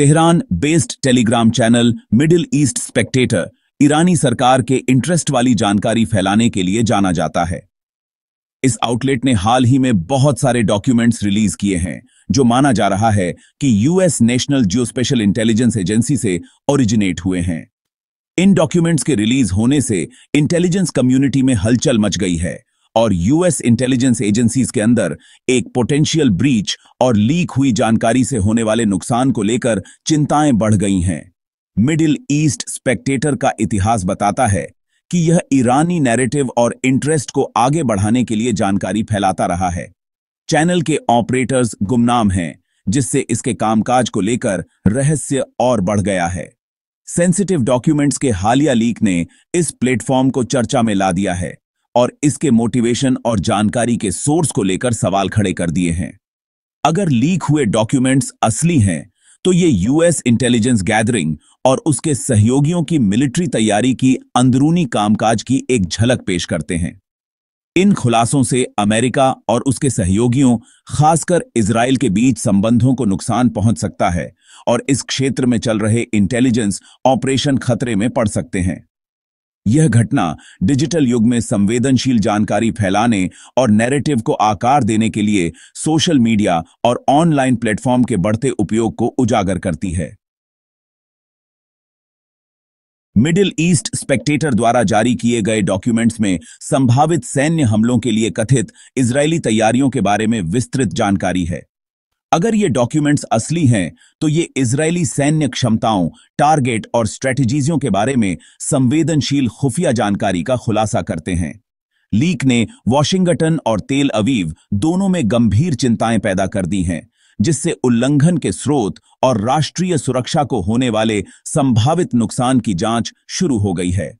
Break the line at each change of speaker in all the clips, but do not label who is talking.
Tehran based Telegram channel Middle East Spectator ईरानी सरकार के इंटरेस्ट वाली जानकारी फैलाने के लिए जाना जाता है। इस आउटलेट ने हाल ही में बहुत सारे डॉक्यूमेंट्स रिलीज किए हैं जो माना जा रहा है कि US national geospatial intelligence agency से ओरिजिनेट हुए हैं। इन डॉक्यूमेंट्स के रिलीज होने से इंटेलिजेंस कम्युनिटी में हलचल मच गई है और यूएस इंटेलिजेंस एजेंसीज के अंदर एक पोटेंशियल ब्रीच और लीक हुई जानकारी से होने वाले नुकसान को लेकर चिंताएं बढ़ गई हैं। मिडिल ईस्ट स्पेक्टेटर का इतिहास बताता है कि यह ईरानी नैरेटिव और इंटरेस्ट को आगे बढ़ाने के लिए जानकारी फैलाता रहा है। चैनल के ऑपरेटर्स गुमनाम हैं, जिससे इसके कामकाज को लेकर रहस्य और बढ़ गया है। सेंसिटिव डॉक्यूमेंट्स के हालिया लीक ने इस प्लेटफॉर्म को चर्चा में ला दिया है और इसके मोटिवेशन और जानकारी के सोर्स को लेकर सवाल खड़े कर दिए हैं। अगर लीक हुए डॉक्यूमेंट्स असली हैं, तो ये यूएस इंटेलिजेंस गैदरिंग और उसके सहयोगियों की मिलिट्री तैयारी की अंदरूनी कामकाज की एक झलक पेश करते हैं। इन खुलासों से अमेरिका और उसके सहयोगियों, खासकर इजराइल के बीच संबंधों को नुकसान पहुंच सकता है और इस क्षेत्र में चल रहे इंटेलिजेंस ऑपरेशन खतरे में पड़ सकते हैं। यह घटना डिजिटल युग में संवेदनशील जानकारी फैलाने और नैरेटिव को आकार देने के लिए सोशल मीडिया और ऑनलाइन प्लेटफॉर्म के बढ़ते उपयोग को उजागर करती है। मिडिल ईस्ट स्पेक्टेटर द्वारा जारी किए गए डॉक्यूमेंट्स में संभावित सैन्य हमलों के लिए कथित इजरायली तैयारियों के बारे में विस्तृत जानकारी है। अगर ये डॉक्यूमेंट्स असली हैं, तो ये इजरायली सैन्य क्षमताओं, टारगेट और स्ट्रेटजीजों के बारे में संवेदनशील खुफिया जानकारी का खुलासा करते हैं। लीक ने वॉशिंगटन और तेल अवीव दोनों में गंभीर चिंताएं पैदा कर दी हैं, जिससे उल्लंघन के स्रोत और राष्ट्रीय सुरक्षा को होने वाले संभावित नुकसान की जांच शुरू हो गई है।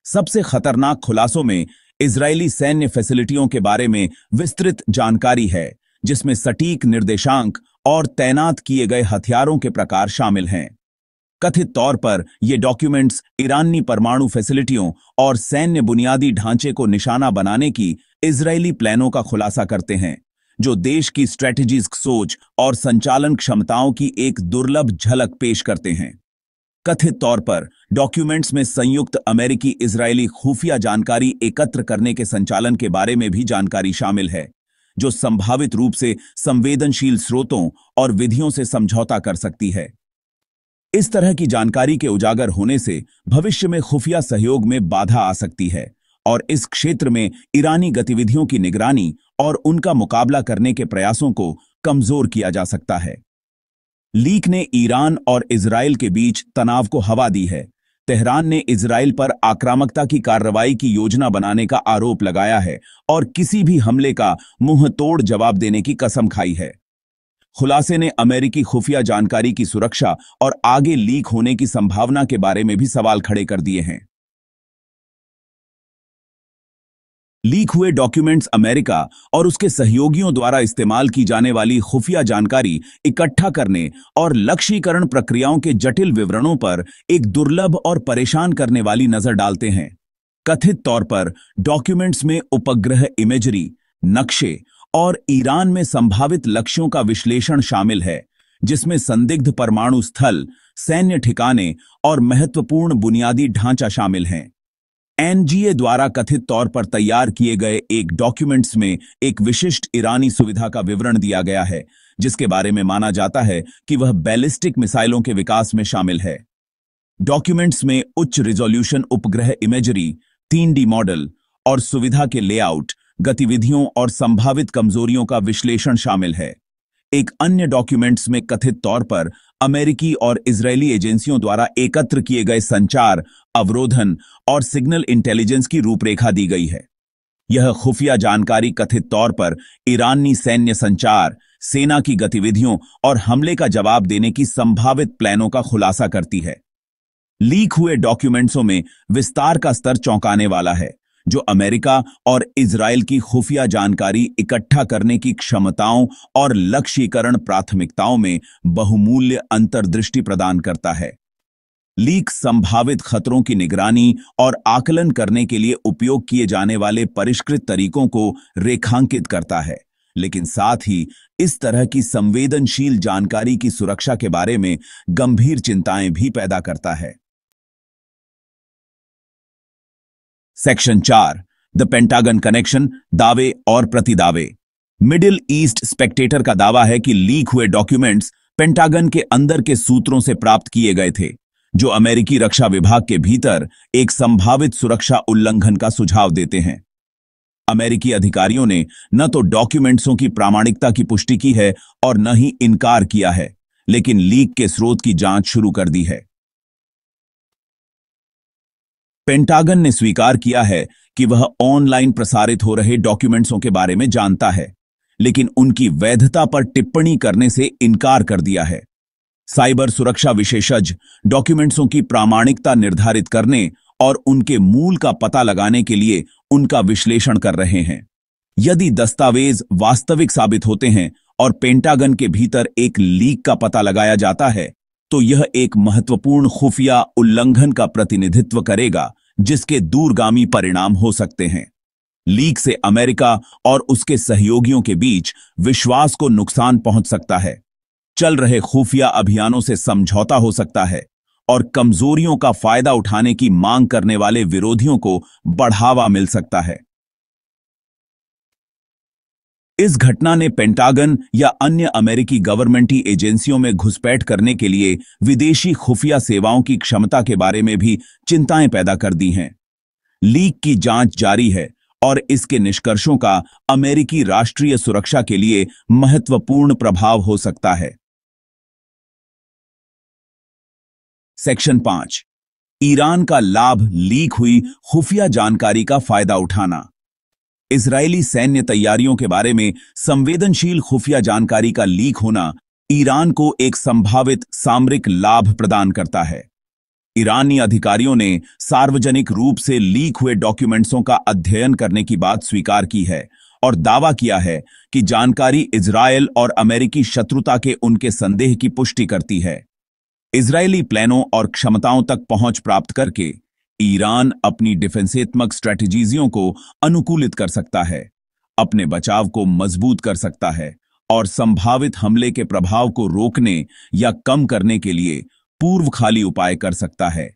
सबसे खतरनाक खुलासों में इजरायली सैन्य फैसिलिटियों के बारे में विस्तृत जानकारी है, जिसमें सटीक निर्देशांक और तैनात किए गए हथियारों के प्रकार शामिल हैं। कथित तौर पर ये डॉक्यूमेंट्स ईरानी परमाणु फैसिलिटियों और सैन्य बुनियादी ढांचे को निशाना बनाने की इजरायली प्लानों का खुलासा करते हैं, जो देश की स्ट्रेटेजिक सोच और संचालन क्षमताओं की एक दुर्लभ झलक पेश करते हैं। कथित तौर पर डॉक्यूमेंट्स में संयुक्त अमेरिकी इजरायली खुफिया जानकारी एकत्र करने के संचालन के बारे में भी जानकारी शामिल है, जो संभावित रूप से संवेदनशील स्रोतों और विधियों से समझौता कर सकती है। इस तरह की जानकारी के उजागर होने से भविष्य में खुफिया सहयोग में बाधा आ सकती है और इस क्षेत्र में ईरानी गतिविधियों की निगरानी और उनका मुकाबला करने के प्रयासों को कमजोर किया जा सकता है। लीक ने ईरान और इजराइल के बीच तनाव को हवा दी है। तेहरान ने इजराइल पर आक्रामकता की कार्रवाई की योजना बनाने का आरोप लगाया है और किसी भी हमले का मुंहतोड़ जवाब देने की कसम खाई है। खुलासे ने अमेरिकी खुफिया जानकारी की सुरक्षा और आगे लीक होने की संभावना के बारे में भी सवाल खड़े कर दिए हैं। लीक हुए डॉक्यूमेंट्स अमेरिका और उसके सहयोगियों द्वारा इस्तेमाल की जाने वाली खुफिया जानकारी इकट्ठा करने और लक्ष्यीकरण प्रक्रियाओं के जटिल विवरणों पर एक दुर्लभ और परेशान करने वाली नजर डालते हैं। कथित तौर पर डॉक्यूमेंट्स में उपग्रह इमेजरी, नक्शे और ईरान में संभावित लक्ष्यों का विश्लेषण शामिल है, जिसमें संदिग्ध परमाणु स्थल, सैन्य ठिकाने और महत्वपूर्ण बुनियादी ढांचा शामिल हैं। एनजीए द्वारा कथित तौर पर तैयार किए गए एक डॉक्यूमेंट्स में एक विशिष्ट ईरानी सुविधा का विवरण दिया गया है, जिसके बारे में माना जाता है कि वह बैलिस्टिक मिसाइलों के विकास में शामिल है। डॉक्यूमेंट्स में उच्च रिजोल्यूशन उपग्रह इमेजरी, 3D मॉडल और सुविधा के लेआउट, गतिविधियों और संभावित कमजोरियों का विश्लेषण शामिल है। एक अन्य डॉक्यूमेंट्स में कथित तौर पर अमेरिकी और इजरायली एजेंसियों द्वारा एकत्र किए गए संचार, अवरोधन और सिग्नल इंटेलिजेंस की रूपरेखा दी गई है। यह खुफिया जानकारी कथित तौर पर ईरानी सैन्य संचार, सेना की गतिविधियों और हमले का जवाब देने की संभावित प्लानों का खुलासा करती है। लीक हुए डॉक्यूमेंट्सों में विस्तार का स्तर चौंकाने वाला है, जो अमेरिका और इजराइल की खुफिया जानकारी इकट्ठा करने की क्षमताओं और लक्ष्यीकरण प्राथमिकताओं में बहुमूल्य अंतर्दृष्टि प्रदान करता है। लीक संभावित खतरों की निगरानी और आकलन करने के लिए उपयोग किए जाने वाले परिष्कृत तरीकों को रेखांकित करता है, लेकिन साथ ही इस तरह की संवेदनशील जानकारी की सुरक्षा के बारे में गंभीर चिंताएं भी पैदा करता है। सेक्शन 4, द पेंटागन कनेक्शन, दावे और प्रतिदावे। मिडिल ईस्ट स्पेक्टेटर का दावा है कि लीक हुए डॉक्यूमेंट्स पेंटागन के अंदर के सूत्रों से प्राप्त किए गए थे, जो अमेरिकी रक्षा विभाग के भीतर एक संभावित सुरक्षा उल्लंघन का सुझाव देते हैं। अमेरिकी अधिकारियों ने न तो डॉक्यूमेंट्सों की प्रामाणिकता की पुष्टि की है और न ही इनकार किया है, लेकिन लीक के स्रोत की जांच शुरू कर दी है। पेंटागन ने स्वीकार किया है कि वह ऑनलाइन प्रसारित हो रहे डॉक्यूमेंट्सों के बारे में जानता है, लेकिन उनकी वैधता पर टिप्पणी करने से इनकार कर दिया है। साइबर सुरक्षा विशेषज्ञ डॉक्यूमेंट्सों की प्रामाणिकता निर्धारित करने और उनके मूल का पता लगाने के लिए उनका विश्लेषण कर रहे हैं। यदि दस्तावेज वास्तविक साबित होते हैं और पेंटागन के भीतर एक लीक का पता लगाया जाता है, तो यह एक महत्वपूर्ण खुफिया उल्लंघन का प्रतिनिधित्व करेगा, जिसके दूरगामी परिणाम हो सकते हैं। लीक से अमेरिका और उसके सहयोगियों के बीच विश्वास को नुकसान पहुंच सकता है, चल रहे खुफिया अभियानों से समझौता हो सकता है और कमजोरियों का फायदा उठाने की मांग करने वाले विरोधियों को बढ़ावा मिल सकता है। इस घटना ने पेंटागन या अन्य अमेरिकी गवर्नमेंटी एजेंसियों में घुसपैठ करने के लिए विदेशी खुफिया सेवाओं की क्षमता के बारे में भी चिंताएं पैदा कर दी हैं। लीक की जांच जारी है और इसके निष्कर्षों का अमेरिकी राष्ट्रीय सुरक्षा के लिए महत्वपूर्ण प्रभाव हो सकता है। सेक्शन 5, ईरान का लाभ, लीक हुई खुफिया जानकारी का फायदा उठाना। इजरायली सैन्य तैयारियों के बारे में संवेदनशील खुफिया जानकारी का लीक होना ईरान को एक संभावित सामरिक लाभ प्रदान करता है। ईरानी अधिकारियों ने सार्वजनिक रूप से लीक हुए डॉक्यूमेंट्सों का अध्ययन करने की बात स्वीकार की है और दावा किया है कि जानकारी इजरायल और अमेरिकी शत्रुता के उनके संदेह की पुष्टि करती है। इजरायली प्लानों और क्षमताओं तक पहुंच प्राप्त करके ईरान अपनी डिफेंसात्मक स्ट्रेटजीज़ों को अनुकूलित कर सकता है, अपने बचाव को मजबूत कर सकता है और संभावित हमले के प्रभाव को रोकने या कम करने के लिए पूर्वखाली उपाय कर सकता है।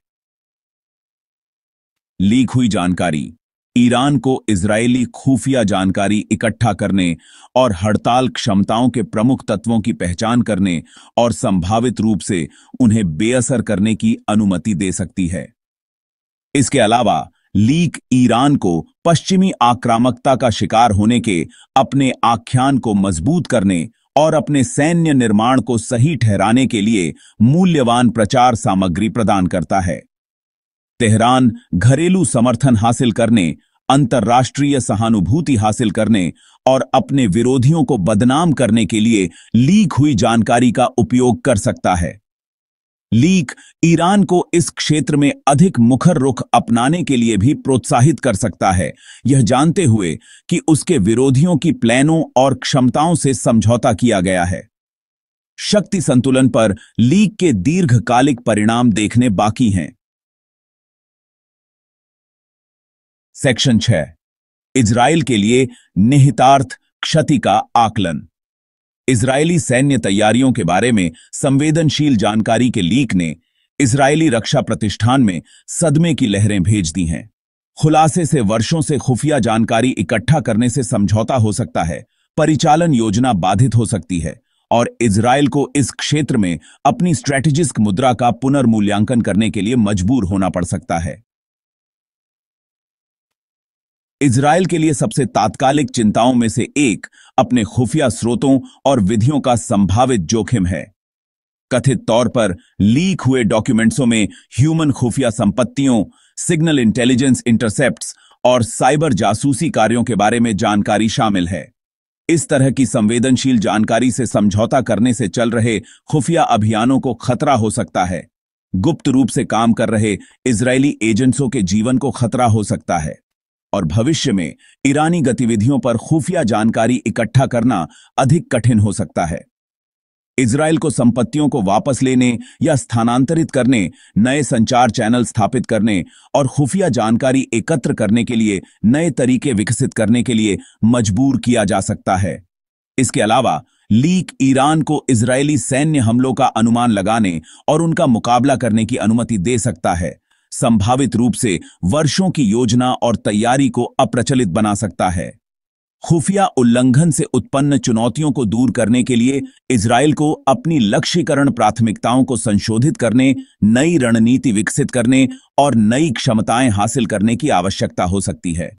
लीक हुई जानकारी ईरान को इजरायली खुफिया जानकारी इकट्ठा करने और हड़ताल क्षमताओं के प्रमुख तत्वों की पहचान करने और संभावित रूप से उन्हें बेअसर करने की अनुमति दे सकती है। इसके अलावा लीक ईरान को पश्चिमी आक्रामकता का शिकार होने के अपने आख्यान को मजबूत करने और अपने सैन्य निर्माण को सही ठहराने के लिए मूल्यवान प्रचार सामग्री प्रदान करता है। तेहरान घरेलू समर्थन हासिल करने, अंतर्राष्ट्रीय सहानुभूति हासिल करने और अपने विरोधियों को बदनाम करने के लिए लीक हुई जानकारी का उपयोग कर सकता है। लीक ईरान को इस क्षेत्र में अधिक मुखर रुख अपनाने के लिए भी प्रोत्साहित कर सकता है, यह जानते हुए कि उसके विरोधियों की प्लानों और क्षमताओं से समझौता किया गया है। शक्ति संतुलन पर लीक के दीर्घकालिक परिणाम देखने बाकी हैं। सेक्शन 6, इजराइल के लिए निहितार्थ क्षति का आकलन। इजरायली सैन्य तैयारियों के बारे में संवेदनशील जानकारी के लीक ने इजरायली रक्षा प्रतिष्ठान में सदमे की लहरें भेज दी हैं। खुलासे से वर्षों से खुफिया जानकारी इकट्ठा करने से समझौता हो सकता है, परिचालन योजना बाधित हो सकती है और इजरायल को इस क्षेत्र में अपनी स्ट्रैटेजिक मुद्रा का पुनर्मूल्यांकन करने के लिए मजबूर होना पड़ सकता है। इजरायल के लिए सबसे तात्कालिक चिंताओं में से एक अपने खुफिया स्रोतों और विधियों का संभावित जोखिम है। कथित तौर पर लीक हुए डॉक्यूमेंट्सों में ह्यूमन खुफिया संपत्तियों, सिग्नल इंटेलिजेंस इंटरसेप्ट्स और साइबर जासूसी कार्यों के बारे में जानकारी शामिल है। इस तरह की संवेदनशील जानकारी से समझौता करने से चल रहे खुफिया अभियानों को खतरा हो सकता है। गुप्त रूप से काम कर रहे इजरायली एजेंट्सों के जीवन को खतरा हो सकता है और भविष्य में ईरानी गतिविधियों पर खुफिया जानकारी इकट्ठा करना अधिक कठिन हो सकता है। इजरायल को संपत्तियों को वापस लेने या स्थानांतरित करने, नए संचार चैनल स्थापित करने और खुफिया जानकारी एकत्र करने के लिए नए तरीके विकसित करने के लिए मजबूर किया जा सकता है। इसके अलावा लीक ईरान को इजरायली सैन्य हमलों का अनुमान लगाने और उनका मुकाबला करने की अनुमति दे सकता है, संभावित रूप से वर्षों की योजना और तैयारी को अप्रचलित बना सकता है। खुफिया उल्लंघन से उत्पन्न चुनौतियों को दूर करने के लिए इजरायल को अपनी लक्ष्यीकरण प्राथमिकताओं को संशोधित करने, नई रणनीति विकसित करने और नई क्षमताएं हासिल करने की आवश्यकता हो सकती है।